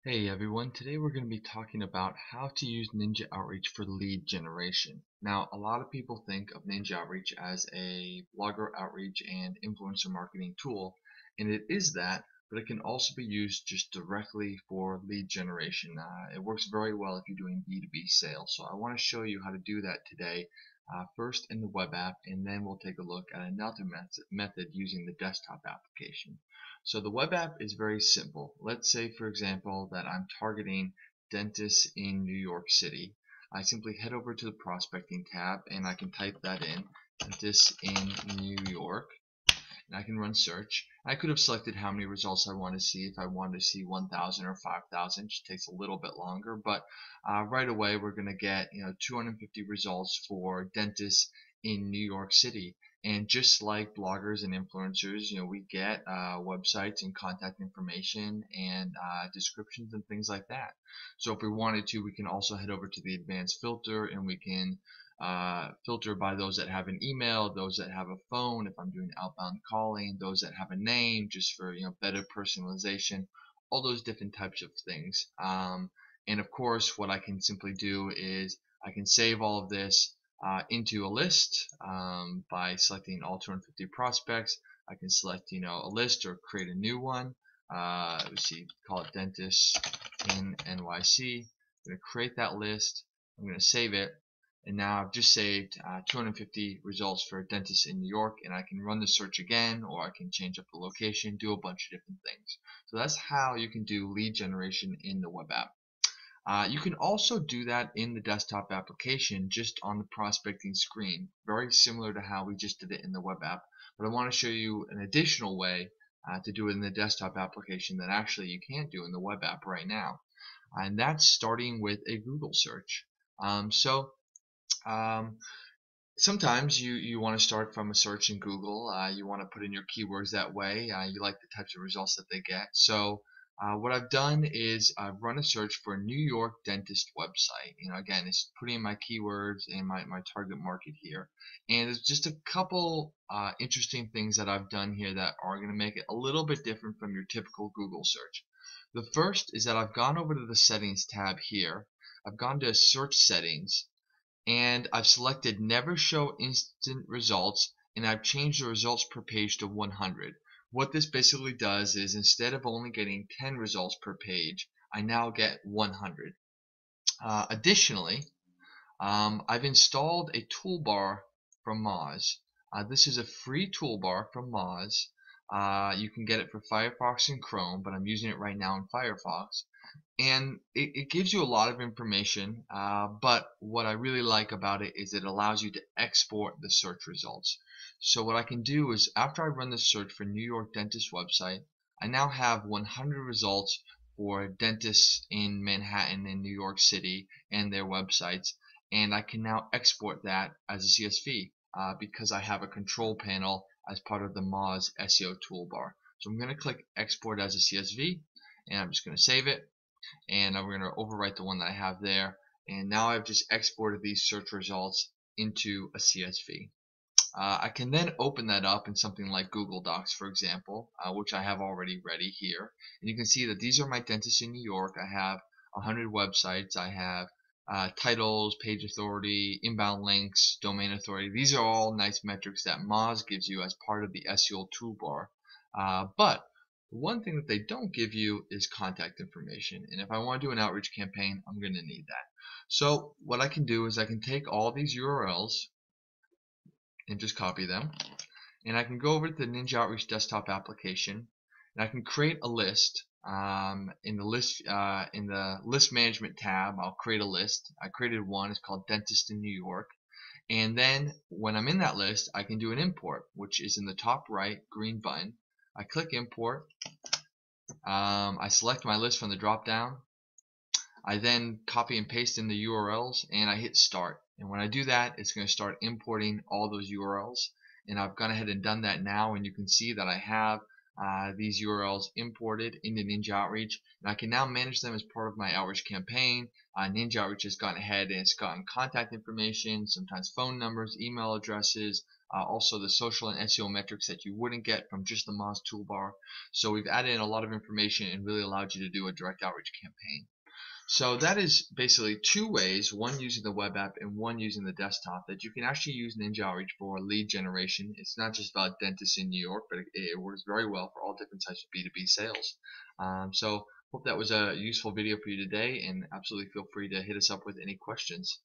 Hey everyone, today we're going to be talking about how to use Ninja Outreach for lead generation. Now, a lot of people think of Ninja Outreach as a blogger outreach and influencer marketing tool, and it is that, but it can also be used just directly for lead generation. It works very well if you're doing B2B sales, so I want to show you how to do that today, first in the web app, and then we'll take a look at another method using the desktop application. So the web app is very simple. Let's say, for example, that I'm targeting dentists in New York City. I simply head over to the prospecting tab and I can type that in, dentists in New York, and I can run search. I could have selected how many results I want to see. If I wanted to see 1,000 or 5,000, it takes a little bit longer, but right away we're going to get 250 results for dentists in New York City. And just like bloggers and influencers, we get websites and contact information and descriptions and things like that. So if we wanted to, we can also head over to the advanced filter and we can filter by those that have an email, those that have a phone, if I'm doing outbound calling, those that have a name, just for better personalization, all those different types of things. And of course, what I can simply do is I can save all of this into a list by selecting all 250 prospects. I can select a list or create a new one. Let's see, call it dentists in NYC. I'm going to create that list. I'm going to save it. And now I've just saved 250 results for dentists in New York, and I can run the search again, or I can change up the location, do a bunch of different things. So that's how you can do lead generation in the web app. You can also do that in the desktop application just on the prospecting screen, very similar to how we just did it in the web app. But I want to show you an additional way to do it in the desktop application that actually you can't do in the web app right now. And that's starting with a Google search. Sometimes you want to start from a search in Google. You want to put in your keywords that way. You like the types of results that they get. So what I've done is I've run a search for a New York dentist website. Again, it's putting in my keywords and my target market here. And there's just a couple interesting things that I've done here that are going to make it a little bit different from your typical Google search. The first is that I've gone over to the settings tab here. I've gone to search settings, and I've selected never show instant results, and I've changed the results per page to 100. What this basically does is instead of only getting 10 results per page, I now get 100. Additionally, I've installed a toolbar from Moz. This is a free toolbar from Moz. You can get it for Firefox and Chrome, but I'm using it right now in Firefox. And it gives you a lot of information, but what I really like about it is it allows you to export the search results. So what I can do is after I run the search for New York dentist website, I now have 100 results for dentists in Manhattan and New York City and their websites, and I can now export that as a CSV because I have a control panel as part of the Moz SEO toolbar. So I'm going to click export as a CSV, and I'm just going to save it. And we're going to overwrite the one that I have there, and now I've just exported these search results into a CSV. I can then open that up in something like Google Docs, for example, which I have already ready here, and you can see that these are my dentists in New York. I have 100 websites. I have titles, page authority, inbound links, domain authority. These are all nice metrics that Moz gives you as part of the SEO toolbar, but one thing that they don't give you is contact information, and if I want to do an outreach campaign, I'm going to need that. So what I can do is I can take all these URLs and just copy them, and I can go over to the Ninja Outreach desktop application, and I can create a list. In the list management tab, I'll create a list. I created one. It's called Dentist in New York. And then when I'm in that list, I can do an import, which is in the top right green button. I click import. I select my list from the drop down. I then copy and paste in the URLs, and I hit start. And when I do that, it's going to start importing all those URLs. And I've gone ahead and done that now, and you can see that I have these URLs imported into Ninja Outreach, and I can now manage them as part of my outreach campaign. Ninja Outreach has gone ahead and it's gotten contact information, sometimes phone numbers, email addresses, also the social and SEO metrics that you wouldn't get from just the Moz toolbar. So we've added in a lot of information and really allowed you to do a direct outreach campaign. So that is basically two ways, one using the web app and one using the desktop, that you can actually use Ninja Outreach for lead generation. It's not just about dentists in New York, but it works very well for all different types of B2B sales. So hope that was a useful video for you today, and absolutely feel free to hit us up with any questions.